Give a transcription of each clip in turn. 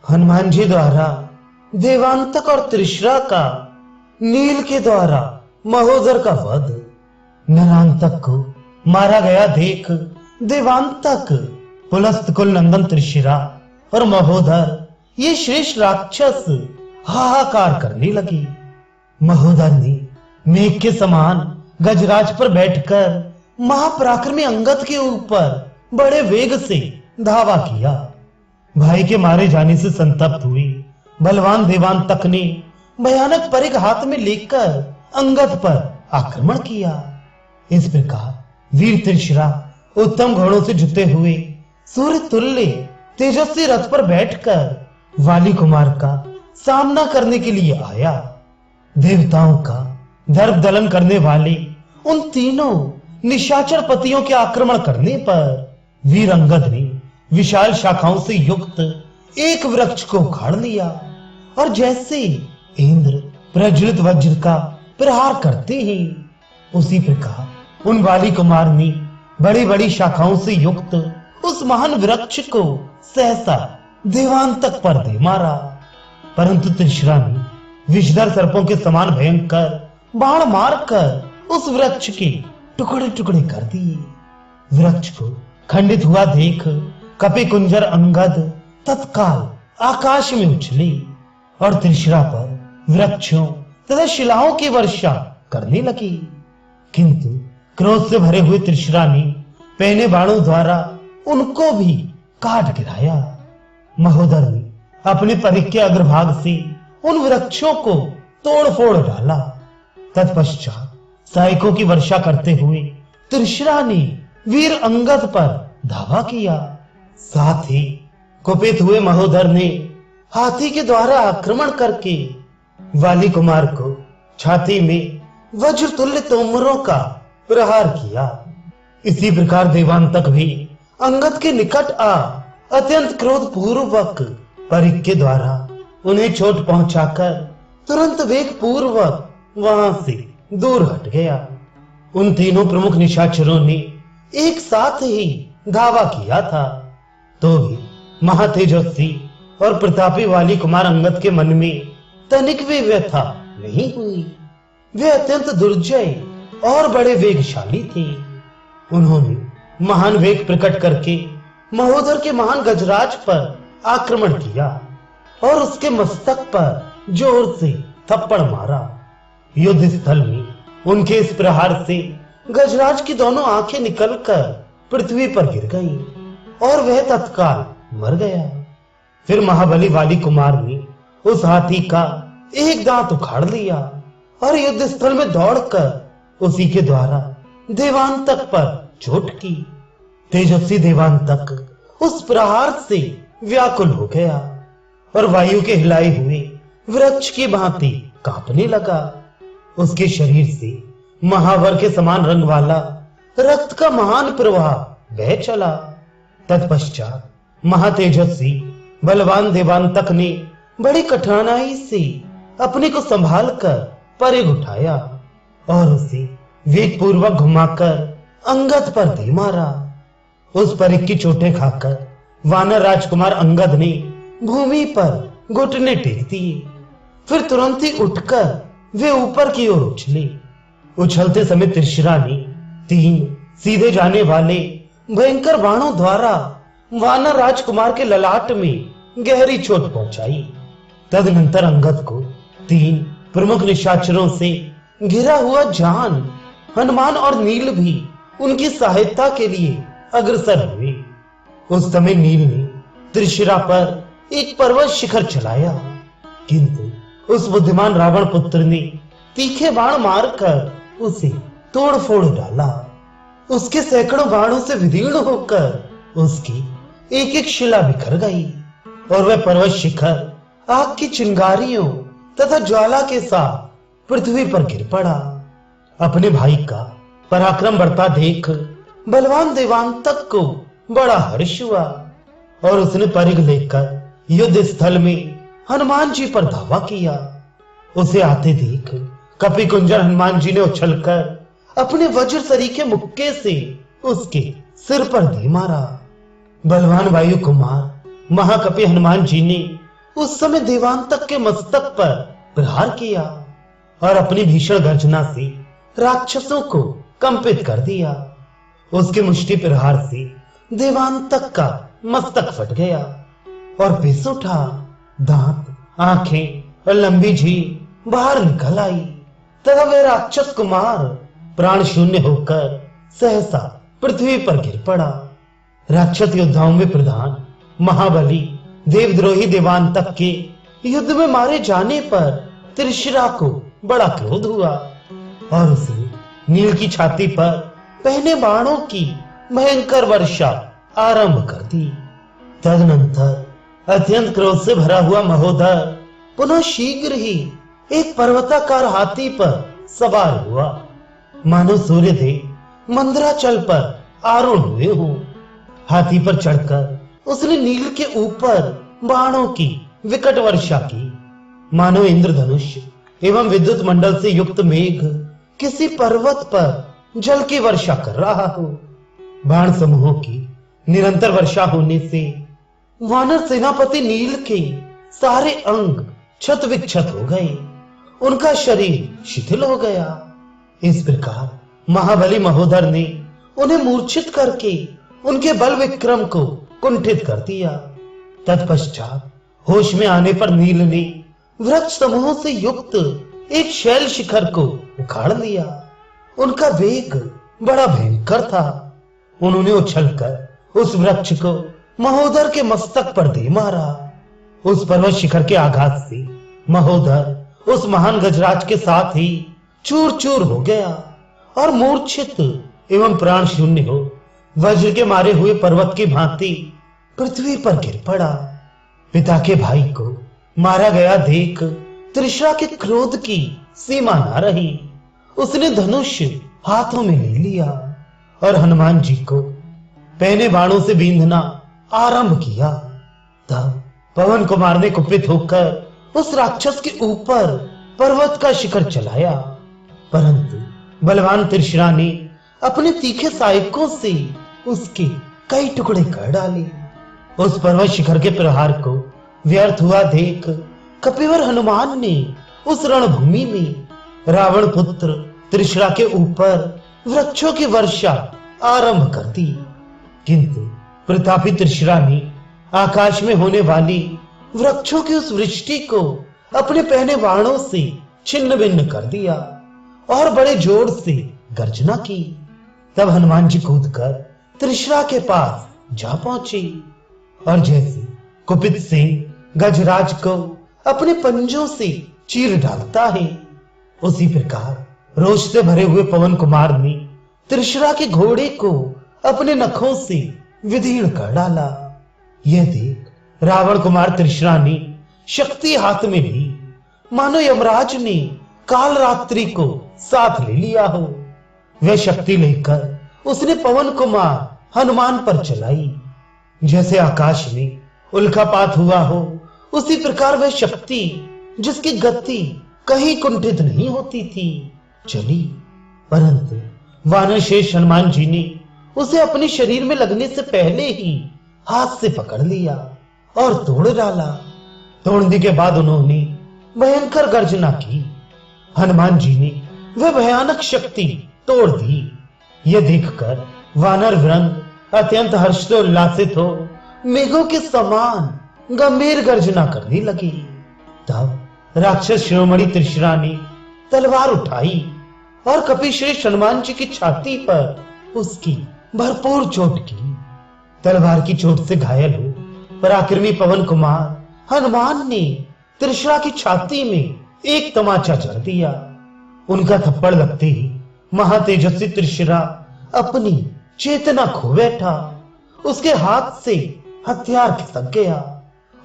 हनुमान जी द्वारा देवांतक और त्रिशरा का, नील के द्वारा महोदर का वध, नरांतक को मारा गया देख देवांतक, पुलस्त कुल नंदन त्रिशिरा और महोदर ये श्रेष्ठ राक्षस हाहाकार करने लगे। महोदर ने मेघ के समान गजराज पर बैठकर महापराक्रमी अंगद के ऊपर बड़े वेग से धावा किया। भाई के मारे जाने से संतप्त हुई बलवान देवांतक ने भयानक परिघ हाथ में लेकर अंगद पर आक्रमण किया। इस प्रकार वीर त्रिशिरा उत्तम घोड़ों से जुते हुए सूर्य तुल्य तेजस्वी रथ पर बैठकर वाली कुमार का सामना करने के लिए आया। देवताओं का दर्प दलन करने वाले उन तीनों निशाचर पतियों के आक्रमण करने पर वीर अंगद ने विशाल शाखाओं से युक्त एक वृक्ष को उखाड़ लिया और जैसे इंद्र प्रज्वलित वज्र का प्रहार करते ही उसी प्रकार उन वाली कुमार ने बड़ी बड़ी शाखाओं से युक्त उस महान वृक्ष को सहसा देवांतक पर दे मारा। परंतु त्रिशरा ने विषधर सर्पों के समान भयंकर बाण मारकर उस वृक्ष के टुकड़े टुकड़े कर दिए। वृक्ष को खंडित हुआ देख कपि कुंजर अंगद तत्काल आकाश में उछले और त्रिशरा पर वृक्षों तथा शिलाओं की वर्षा करने लगी। किंतु क्रोध से भरे हुए त्रिशरा ने पहने बाणों द्वारा उनको भी काट गिराया। महोदर ने अपने परिघ के अग्रभाग से उन वृक्षों को तोड़ फोड़ डाला। तत्पश्चात सहायकों की वर्षा करते हुए त्रिशरा ने वीर अंगद पर धावा किया। साथ ही कुपित हुए महोदर ने हाथी के द्वारा आक्रमण करके वाली कुमार को छाती में वज्र तुल्य तोमरों का प्रहार किया। इसी प्रकार देवांतक भी अंगद के निकट आ अत्यंत क्रोध पूर्वक परिघ के द्वारा उन्हें चोट पहुंचाकर तुरंत वेग पूर्वक वहां से दूर हट गया। उन तीनों प्रमुख निशाचरों ने एक साथ ही धावा किया था, तो भी महातेजस्वी और प्रतापी वाली कुमार अंगद के मन में तनिक भी व्यथा नहीं हुई। वे अत्यंत दुर्जय और बड़े वेगशाली थे। उन्होंने महान वेग प्रकट करके महोदर के महान गजराज पर आक्रमण किया और उसके मस्तक पर जोर से थप्पड़ मारा। युद्ध स्थल में उनके इस प्रहार से गजराज की दोनों आंखें निकलकर पृथ्वी पर गिर गईं और वह तत्काल मर गया। फिर महाबली वाली कुमार ने उस हाथी का एक दांत उखाड़ लिया और युद्ध स्थल में दौड़कर उसी के द्वारा देवांतक पर चोट की। तेजस्वी देवांतक उस प्रहार से व्याकुल हो गया और वायु के हिलाए हुए वृक्ष की भांति कांपने लगा। उसके शरीर से महावर के समान रंग वाला रक्त का महान प्रवाह बह चला। तत्पश्चात महातेजस्वी बलवान देवांतक ने बड़ी कठिनाई से अपने को संभालकर परिघ उठाया और उसे वेग पूर्वक घुमाकर अंगद पर दे मारा। उस परिघ की चोटें खाकर वानर राजकुमार अंगद ने भूमि पर घुटने टेक दिए। फिर तुरंत ही उठकर वे ऊपर की ओर उछले। उछलते समय त्रिशरा ने 3 सीधे जाने वाले भयंकर बाणों द्वारा वानर राजकुमार के ललाट में गहरी चोट पहुंचाई। तदनंतर अंगद को 3 प्रमुख निशाचरों से घिरा हुआ जान हनुमान और नील भी उनकी सहायता के लिए अग्रसर हुए। उस समय नील ने त्रिशिरा पर एक पर्वत शिखर चलाया, किंतु उस बुद्धिमान रावण पुत्र ने तीखे बाण मारकर उसे तोड़ फोड़ डाला। उसके सैकड़ों बाणों से विदीर्ण होकर उसकी एक एक शिला बिखर गई और वह पर्वत शिखर आग की चिंगारियों तथा ज्वाला के साथ पृथ्वी पर गिर पड़ा। अपने भाई का पराक्रम बढ़ता देख बलवान देवांतक को बड़ा हर्ष हुआ और उसने परिघ लेकर युद्ध स्थल में हनुमान जी पर धावा किया। उसे आते देख कपि कुंजर हनुमान जी ने उछलकर अपने वज्र सरीखे मुक्के से उसके सिर पर दे मारा। बलवान वायु कुमार महाकपि हनुमान जी ने उस समय देवांतक के मस्तक पर प्रहार किया और अपनी भीषण गर्जना से राक्षसों को कंपित कर दिया। उसके मुष्टि प्रहार से देवांतक का मस्तक फट गया और पिस उठा। दांत, आंखें और लंबी जीभ बाहर निकल आई तथा वह राक्षस कुमार प्राण शून्य होकर सहसा पृथ्वी पर गिर पड़ा। राक्षस योद्धाओं में प्रधान महाबली देवद्रोही देवांतक के युद्ध में मारे जाने पर त्रिशिरा को बड़ा क्रोध हुआ और उसने नील की छाती पर पहने बाणों की भयंकर वर्षा आरंभ कर दी। तदनंतर अत्यंत क्रोध से भरा हुआ महोदर पुनः शीघ्र ही एक पर्वताकार हाथी पर सवार हुआ, मानो सूर्यदेव मंदराचल पर आरूढ़ हुए हों। हाथी पर चढ़कर उसने नील के ऊपर बाणों की विकट वर्षा की, मानो इंद्रधनुष एवं विद्युत मंडल से युक्त मेघ किसी पर्वत पर जल की वर्षा कर रहा हो। बाण समूहों की निरंतर वर्षा होने से वानर सेनापति नील के सारे अंग क्षत विक्षत हो गए, उनका शरीर शिथिल हो गया। इस प्रकार महाबली महोदर ने उन्हें मूर्छित करके उनके बल विक्रम को कुंठित कर दिया। तत्पश्चात होश में आने पर नील ने वृक्ष समूहों से युक्त एक शैल शिखर को उखाड़ लिया। उनका वेग बड़ा भयंकर था। उन्होंने उछलकर उस वृक्ष को महोदर के मस्तक पर दे मारा। उस पर्वत शिखर के आघात से महोदर उस महान गजराज के साथ ही चूर चूर हो गया और मूर्छित एवं प्राण शून्य हो वज्र के मारे हुए पर्वत की भांति पृथ्वी पर गिर पड़ा। पिता के भाई को मारा गया देख त्रिशा के क्रोध की सीमा न रही। उसने धनुष हाथों में ले लिया और हनुमान जी को पहने बाणों से बींधना आरंभ किया। तब पवन कुमार ने कुपित होकर उस राक्षस के ऊपर पर्वत का शिखर चलाया, परंतु बलवान त्रिशरा ने अपने तीखे सहायकों से उसके कई टुकड़े कर डाले। उस पर्वत शिखर के प्रहार को व्यर्थ हुआ देख कपिवर हनुमान ने उस रणभूमि में रावण पुत्र त्रिशरा के ऊपर वृक्षों की वर्षा आरंभ कर दी, किंतु प्रतापी त्रिशरा ने आकाश में होने वाली वृक्षों की उस वृष्टि को अपने पहने बाणों से छिन्न भिन्न कर दिया और बड़े जोर से गर्जना की। तब हनुमान जी कूदकर त्रिशरा के पास जा पहुंचे और जैसे कुपित सिंह गजराज को अपने पंजों से चीर डालता है, उसी प्रकार रोष से भरे हुए पवन कुमार ने त्रिशरा के घोड़े को अपने नखों से विदीर्ण कर डाला। यह देख रावण कुमार त्रिशरा ने शक्ति हाथ में ली, मानो यमराज ने काल रात्रि को साथ ले लिया हो। वह शक्ति लेकर उसने पवन कुमार हनुमान पर चलाई। जैसे आकाश में उल्कापात हुआ हो, उसी प्रकार वह शक्ति जिसकी गति कहीं कुंठित नहीं होती थी चली, परंतु वानर शेष हनुमान जी ने उसे अपने शरीर में लगने से पहले ही हाथ से पकड़ लिया और तोड़ डाला। तोड़ने के बाद उन्होंने भयंकर गर्जना की। हनुमान जी ने वह भयानक शक्ति तोड़ दी। यह देखकर वानर वृंद अत्यंत हर्षोल्लासित हो मेघों के समान गंभीर गर्जना करने लगी। तब राक्षस शिरोमणि त्रिशरा ने तलवार उठाई और कपिश्रेष्ठ हनुमान जी की छाती पर उसकी भरपूर चोट की। तलवार की चोट से घायल हो पराक्रमी पवन कुमार हनुमान ने त्रिशरा की छाती में एक तमाचा जड़ दिया। उनका थप्पड़ लगते ही महातेजस्वी त्रिशरा अपनी चेतना खो बैठा। उसके हाथ से हथियार खिसक गया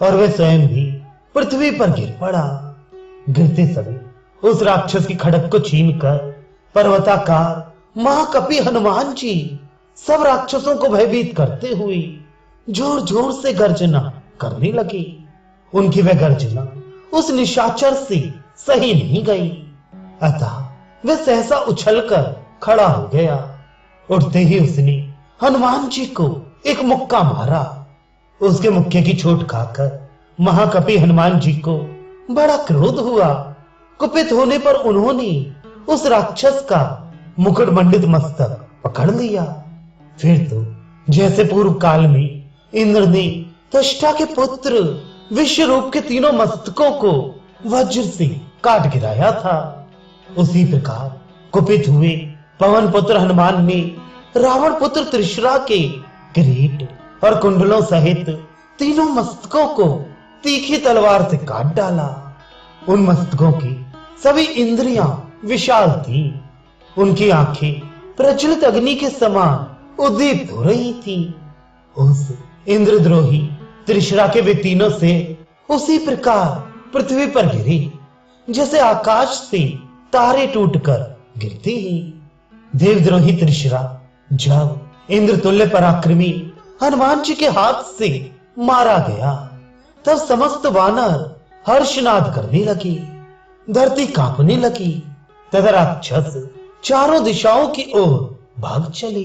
और वह स्वयं भी पृथ्वी पर गिर पड़ा। गिरते समय उस राक्षस की खड़क को छीनकर पर्वताकार महाकपि हनुमान जी सब राक्षसों को भयभीत करते हुए जोर जोर से गर्जना करने लगे। उनकी वह गर्जना उस निशाचर से सही नहीं गई, अतः वह सहसा उछलकर खड़ा हो गया। उठते ही उसने हनुमान जी को एक मुक्का मारा। उसके मुक्के की चोट खाकर महाकपि हनुमान जी को बड़ा क्रोध हुआ। कुपित होने पर उन्होंने उस राक्षस का मुकुट मंडित मस्तक पकड़ लिया। फिर तो जैसे पूर्व काल में इंद्र ने त्वष्टा के पुत्र विश्वरूप के तीनों मस्तकों को वज्र से काट गिराया था, उसी प्रकार कुपित हुए पवन पुत्र हनुमान ने रावण पुत्र त्रिशरा के किरीट और कुंडलों सहित तीनों मस्तकों को तीखी तलवार से काट डाला। उन मस्तकों की सभी इंद्रियां विशाल थी, उनकी आंखें प्रज्वलित अग्नि के समान उद्दीप्त हो रही थी। उस इंद्रद्रोही त्रिशरा के वे तीनों से उसी प्रकार पृथ्वी पर गिरे जैसे आकाश से तारे टूटकर गिरते हैं। देवद्रोही त्रिशरा जब इंद्रतुल्य पराक्रमी हनुमान जी के हाथ से मारा गया, तब समस्त वानर हर्षनाद करने लगे, धरती कांपने लगी तथा राक्षस चारों दिशाओं की ओर भाग चले।